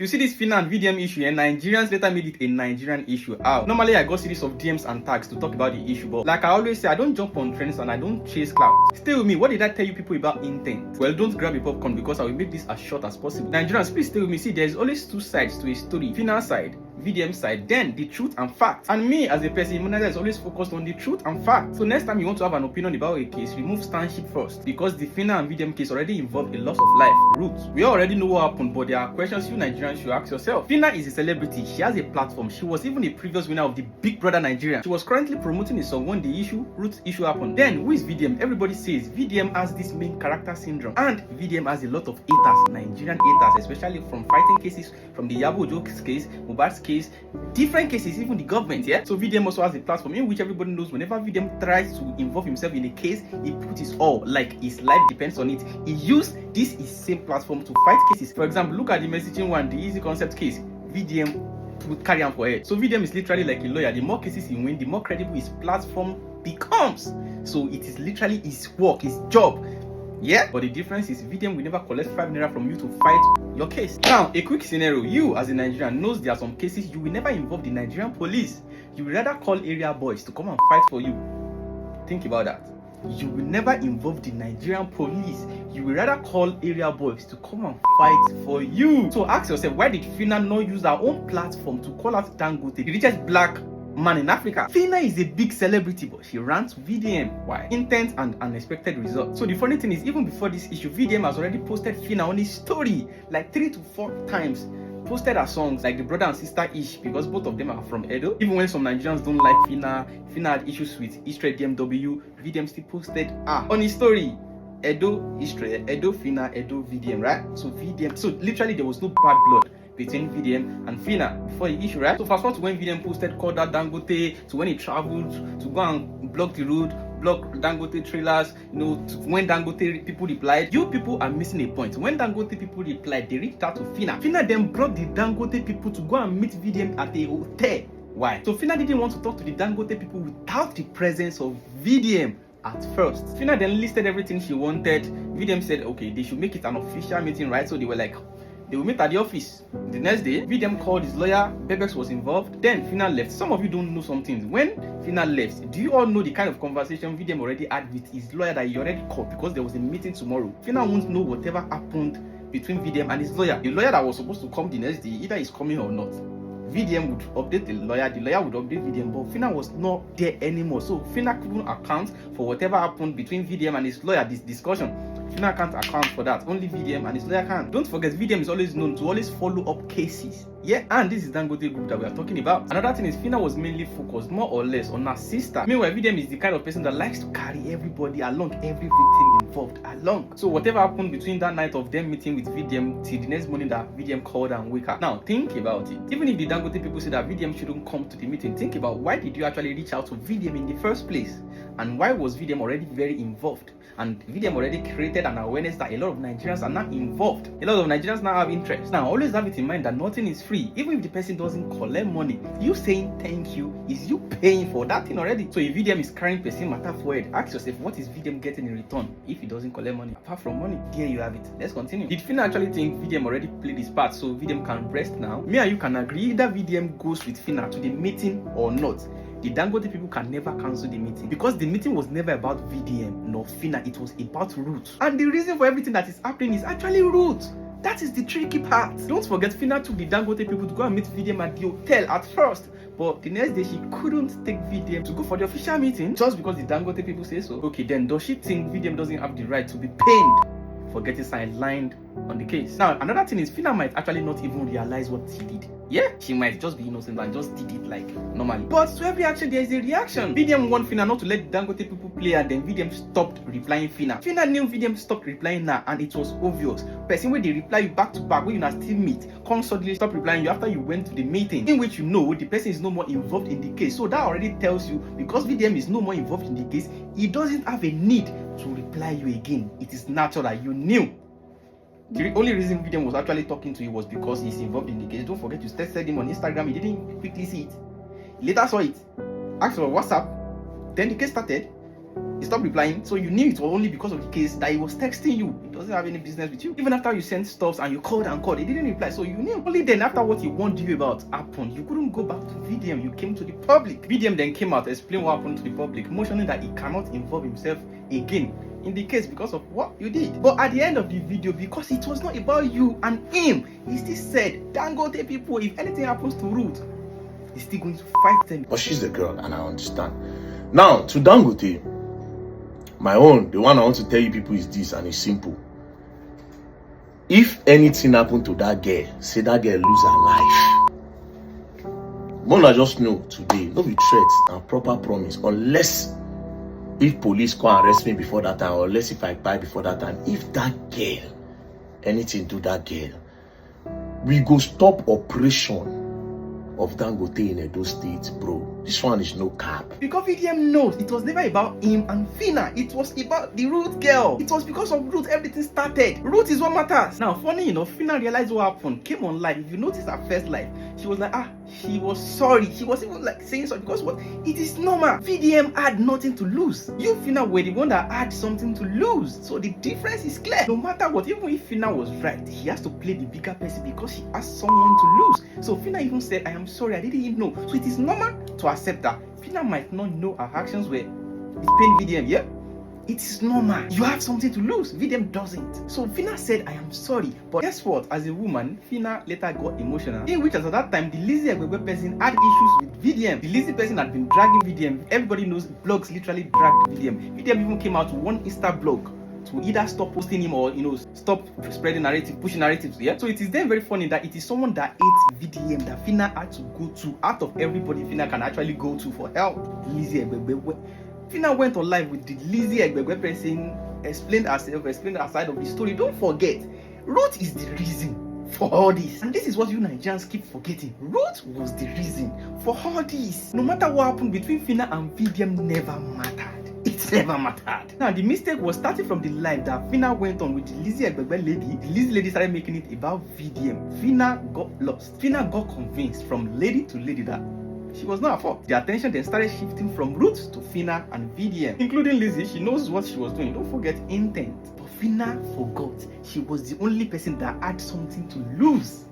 You see this Fina and VDM issue, and Nigerians later made it a Nigerian issue. How? Normally, I got series of DMs and tags to talk about the issue, but like I always say, I don't jump on trends and I don't chase clout. Stay with me. What did I tell you people about intent? Well, don't grab a popcorn because I will make this as short as possible. Nigerians, please stay with me. See, there is always two sides to a story. Fina side, VDM side, then the truth and facts. And me as a person, Immunizer is always focused on the truth and facts. So next time you want to have an opinion about a case, remove standship first, because the Fina and VDM case already involved a loss of life. Ruth, we already know what happened, but there are questions you Nigerians should ask yourself. Fina is a celebrity. She has a platform. She was even a previous winner of the Big Brother Nigeria. She was currently promoting a song when the Ruth issue happened. Then who is VDM? Everybody says VDM has this main character syndrome, and VDM has a lot of haters, Nigerian haters, especially from fighting cases, from the Yabo Joke's case, Mubarak's case, different cases, even the government. Yeah. So VDM also has a platform in which everybody knows whenever VDM tries to involve himself in a case, he puts his all, like his life depends on it. He used this same platform to fight cases. For example, look at the messaging one, the easy concept case. VDM would carry on for it. So VDM is literally like a lawyer. The more cases he wins, the more credible his platform becomes. So it is literally his work, his job. Yeah, but the difference is VDM will never collect 5 naira from you to fight your case. Now, a quick scenario. You as a Nigerian knows there are some cases you will never involve the Nigerian police. You will rather call area boys to come and fight for you. Think about that. You will never involve the Nigerian police. You will rather call area boys to come and fight for you. So ask yourself, why did Fina not use her own platform to call out Dangote, the richest black man in Africa? Fina is a big celebrity, but she ran to VDM. Why? Intent and unexpected results. So the funny thing is, even before this issue, VDM has already posted Fina on his story like 3 to 4 times. Posted her songs like the brother and sister ish, because both of them are from Edo. Even when some Nigerians don't like Fina had issues with Israel DMW, VDM still posted her on his story. Edo Israel, Edo Fina, Edo VDM, right? So VDM, so literally there was no bad blood between VDM and Fina before the issue, right? So fast forward to when VDM posted called out Dangote, to when he traveled to go and block the road, block Dangote trailers, when Dangote people replied. You people are missing a point. When Dangote people replied, they reached out to Fina. Fina then brought the Dangote people to go and meet VDM at a hotel. Why? So Fina didn't want to talk to the Dangote people without the presence of VDM at first. Fina then listed everything she wanted. VDM said, okay, they should make it an official meeting, right? So they were like, they will meet at the office. The next day, VDM called his lawyer, Bebex was involved, then Fina left. Some of you don't know some things. When Fina left, do you all know the kind of conversation VDM already had with his lawyer that he already called because there was a meeting tomorrow? Fina won't know whatever happened between VDM and his lawyer. The lawyer that was supposed to come the next day, either he's coming or not. VDM would update the lawyer would update VDM, but Fina was not there anymore. So Fina couldn't account for whatever happened between VDM and his lawyer, this discussion. Fina can't account for that. Only VDM and his lawyer can. Don't forget, VDM is always known to always follow up cases. Yeah, and this is Dangote group that we are talking about. Another thing is, Fina was mainly focused more or less on her sister. Meanwhile, VDM is the kind of person that likes to carry everybody along, every victim involved along. So whatever happened between that night of them meeting with VDM till the next morning that VDM called and wake up. Now think about it. Even if the Dangote people say that VDM shouldn't come to the meeting, think about why did you actually reach out to VDM in the first place? And why was VDM already very involved? And VDM already created an awareness that a lot of Nigerians are not involved. A lot of Nigerians now have interest. Now, always have it in mind that nothing is free. Even if the person doesn't collect money, you saying thank you is you paying for that thing already. So if VDM is carrying person matter forward, ask yourself, what is VDM getting in return if he doesn't collect money? Apart from money, there you have it. Let's continue. Did Fina actually think VDM already played his part so VDM can rest now? Me and you can agree either VDM goes with Fina to the meeting or not. The Dangote people can never cancel the meeting because the meeting was never about VDM nor Fina, it was about Ruth. And the reason for everything that is happening is actually Ruth. That is the tricky part. Don't forget, Fina took the Dangote people to go and meet VDM at the hotel at first. But the next day, she couldn't take VDM to go for the official meeting just because the Dangote people say so. Okay, then does she think VDM doesn't have the right to be paid for getting sidelined on the case? Now, another thing is, Fina might actually not even realize what she did. Yeah, she might just be innocent and just did it like normally. But to every action, there is a reaction. VDM warned Fina not to let Dangote people play, and then VDM stopped replying Fina. Fina knew VDM stopped replying her, and it was obvious. Person where they reply you back to back, when you now still meet, come suddenly stop replying you after you went to the meeting, in which you know the person is no more involved in the case. So that already tells you, because VDM is no more involved in the case, he doesn't have a need to reply you again. It is natural. You knew. The only reason VDM was actually talking to you was because he's involved in the case. Don't forget, you tested him on Instagram. He didn't quickly see it. He later saw it. Asked for WhatsApp. Then the case started. He stopped replying. So you knew it was only because of the case that he was texting you. He doesn't have any business with you. Even after you sent stuff and you called and called, he didn't reply. So you knew. Only then, after what he warned you about happened, you couldn't go back to VDM. You came to the public. VDM then came out, explained what happened to the public, mentioning that he cannot involve himself again in the case because of what you did. But at the end of the video, because it was not about you and him, he still said, Dangote people, if anything happens to Ruth, he's still going to fight them. But she's the girl, and I understand. Now, to Dangote, my own, the one I want to tell you people is this, and it's simple. If anything happened to that girl, say that girl lose her life. Mona just know today, no be threats and proper promise, unless if police come arrest me before that time, or unless if I buy before that time. If that girl, anything to that girl, we go stop operation of Dangote in Edo State, bro. This one is no cap. Because VDM knows it was never about him and Fina. It was about the Ruth girl. It was because of Ruth everything started. Ruth is what matters. Now, funny enough, Fina realized what happened, came on live. If you notice her first live, she was like, she was sorry. She was even like saying sorry because what? It is normal. VDM had nothing to lose. You, Fina, were the one that had something to lose. So the difference is clear. No matter what, even if Fina was right, he has to play the bigger person because she has someone to lose. So Fina even said, I am sorry, I didn't even know. So it is normal to accept that. Fina might not know her actions were it's paying VDM, yeah? It is normal. You have something to lose. VDM doesn't. So Fina said, I am sorry. But guess what? As a woman, Fina later got emotional. In which, at that time, the Lizzie Egbegbe person had issues with VDM. The Lizzie person had been dragging VDM. Everybody knows blogs literally dragged VDM. VDM even came out with one Insta blog to either stop posting him or, stop spreading narrative, pushing narratives, yeah? So it is then very funny that it is someone that hates VDM that Fina had to go to, out of everybody Fina can actually go to for help. Lizzie Egbegbe. Fina went on live with the Lizzie Egbegbe person, explained herself, explained her side of the story. Don't forget, Ruth is the reason for all this. And this is what you Nigerians keep forgetting. Ruth was the reason for all this. No matter what happened between Fina and VDM never mattered. It never mattered. Now, the mistake was starting from the live that Fina went on with the Lizzie Egbegbe lady. The Lizzie lady started making it about VDM. Fina got lost. Fina got convinced from lady to lady that she was not at fault. The attention then started shifting from Ruth to Fina and VDM. Including Lizzie, she knows what she was doing. Don't forget intent. But Fina forgot. She was the only person that had something to lose.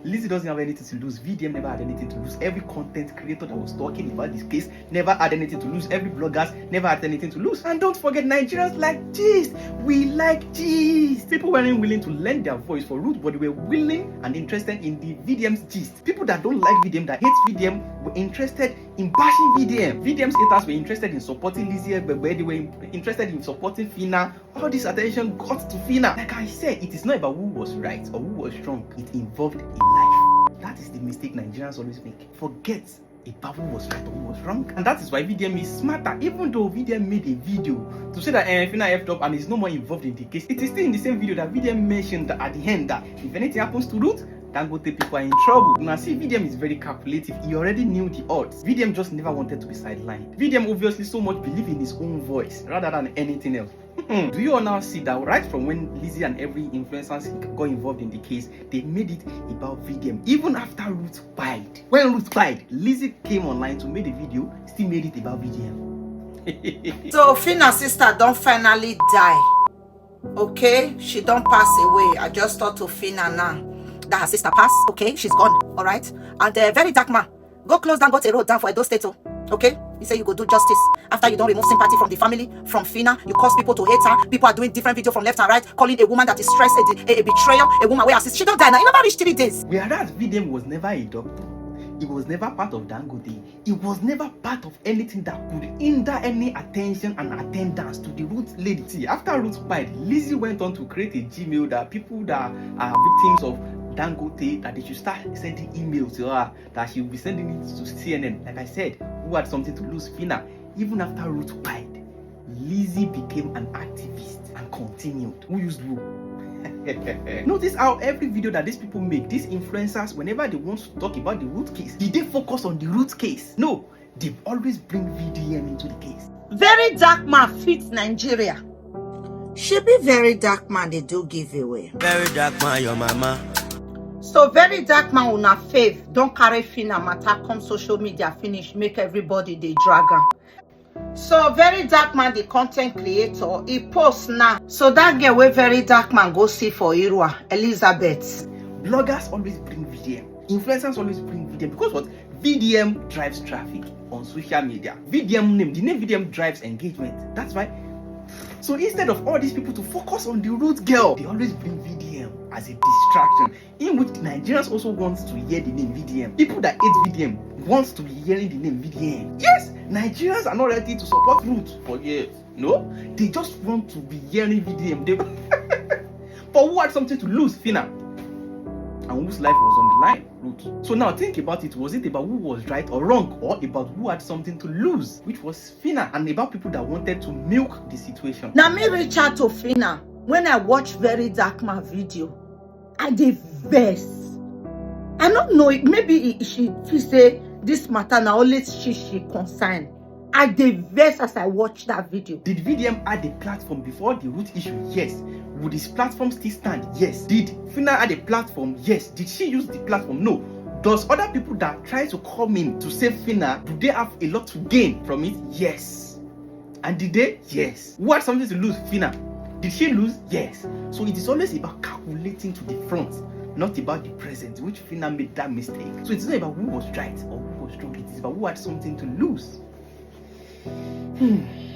Lizzie doesn't have anything to lose. VDM never had anything to lose. Every content creator that was talking about this case never had anything to lose. Every bloggers never had anything to lose. And don't forget, Nigerians like gist. We like gist. People weren't willing to lend their voice for Ruth, but they were willing and interested in the VDM's gist. People that don't like VDM, that hate VDM, were interested in bashing VDM. VDM's haters were interested in supporting Lizzie Egbegbe. They were interested in supporting Fina. All this attention got to Fina. Like I said, it is not about who was right or who was wrong. It involved a life. That is the mistake Nigerians always make. Forget about who was right or who was wrong. And that is why VDM is smarter. Even though VDM made a video to say that Fina effed up and is no more involved in the case, it is still in the same video that VDM mentioned that at the end that if anything happens to Ruth, Dangote people are in trouble. Now see, VDM is very calculative. He already knew the odds. VDM just never wanted to be sidelined. VDM obviously so much believe in his own voice rather than anything else. Do you all now see that right from when Lizzie and every influencer got involved in the case, they made it about VDM. Even after Ruth died. When Ruth died, Lizzie came online to make a video, still made it about VDM. So Fina's sister don't finally die. Okay? She don't pass away. I just thought to Fina now that her sister passed. Okay? She's gone. Alright? And very dark man. Go close down, got a road down for Edo State. Okay? You say you go do justice after you don't remove sympathy from the family, from Fina. You cause people to hate her. People are doing different videos from left and right, calling a woman that is stressed a betrayal, a woman where assist. She don't die now. You never reached 3 days. Whereas VDM was never a doctor. He was never part of Dangote. He was never part of anything that could hinder any attention and attendance to the Ruth lady. See, after Ruth died, Lizzie went on to create a Gmail that people that are victims of Dangote, that they should start sending emails to her, that she will be sending it to CNN. Like I said, who had something to lose? Fina. Even after Ruth died, Lizzie became an activist and continued. Who used who? Notice how every video that these people make, these influencers, whenever they want to talk about the Ruth case, did they focus on the Ruth case? No, they always bring VDM into the case. Very dark man fits Nigeria. She be very dark man, they do give away. Very dark man, your mama. So very dark man una fave. Don't carry Fina matter come social media finish, make everybody they drag her. So Very Dark Man, the content creator, he posts now. So that girl wey Very Dark Man go see for Irua, Elizabeth. Bloggers always bring VDM. Influencers always bring VDM because what? VDM drives traffic on social media. VDM name, the name VDM drives engagement. That's why. So instead of all these people to focus on the root girl, they always bring VDM as a distraction, in which Nigerians also want to hear the name VDM. People that hate VDM wants to be hearing the name VDM. Yes, Nigerians are not ready to support Ruth for years. No, they just want to be hearing VDM. But who had something to lose? Fina. And whose life was on the line? Ruth. So now think about it. Was it about who was right or wrong, or about who had something to lose, which was Fina, and about people that wanted to milk the situation? Now me reach out to Fina when I watch Very Dark Man video. I dey vex. I don't know, maybe she say this matter now only she concern. I dey vex as I watch that video. Did VDM add a platform before the root issue? Yes. Would his platform still stand? Yes. Did Fina add a platform? Yes. Did she use the platform? No. Does other people that try to come in to save Fina, do they have a lot to gain from it? Yes. And did they? Yes. Who had something to lose? Fina. Did she lose? Yes. So it is always about calculating to the front, not about the present, which Fina made that mistake. So it's not about who was right or who was wrong. It is about who had something to lose.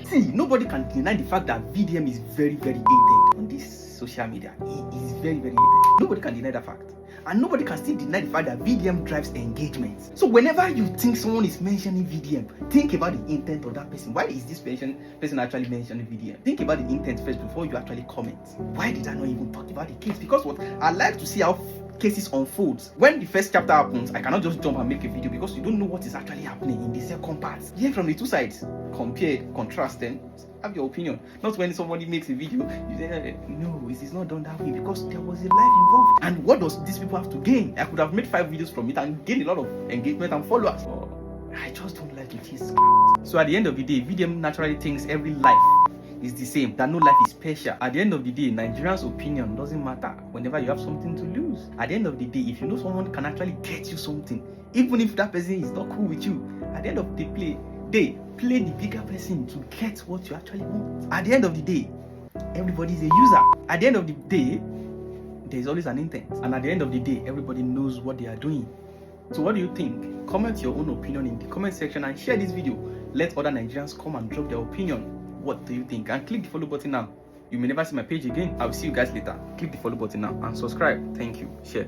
See, nobody can deny the fact that VDM is very, very hated on this social media. He is very, very hated. Nobody can deny that fact. And nobody can still deny the fact that VDM drives engagement. So whenever you think someone is mentioning VDM, think about the intent of that person. Why is this person actually mentioning VDM? Think about the intent first before you actually comment. Why did I not even talk about the case? Because what? I like to see how cases unfolds. When the first chapter happens, I cannot just jump and make a video because you don't know what is actually happening in the second part. Hear from the two sides, compare, contrast, then have your opinion. Not when somebody makes a video, you say, no, it is not done that way because there was a life involved. And what does these people have to gain? I could have made 5 videos from it and gained a lot of engagement and followers. I just don't like to chase clout. So at the end of the day, VDM naturally thinks every life is the same, that no life is special. At the end of the day, Nigerians' opinion doesn't matter whenever you have something to lose. At the end of the day, if you know someone can actually get you something, even if that person is not cool with you, at the end of the day, play the bigger person to get what you actually want. At the end of the day, everybody is a user. At the end of the day, there is always an intent. And at the end of the day, everybody knows what they are doing. So what do you think? Comment your own opinion in the comment section and share this video. Let other Nigerians come and drop their opinion. What do you think? And click the follow button now. You may never see my page again. I will see you guys later. Click the follow button now and subscribe. Thank you. Share.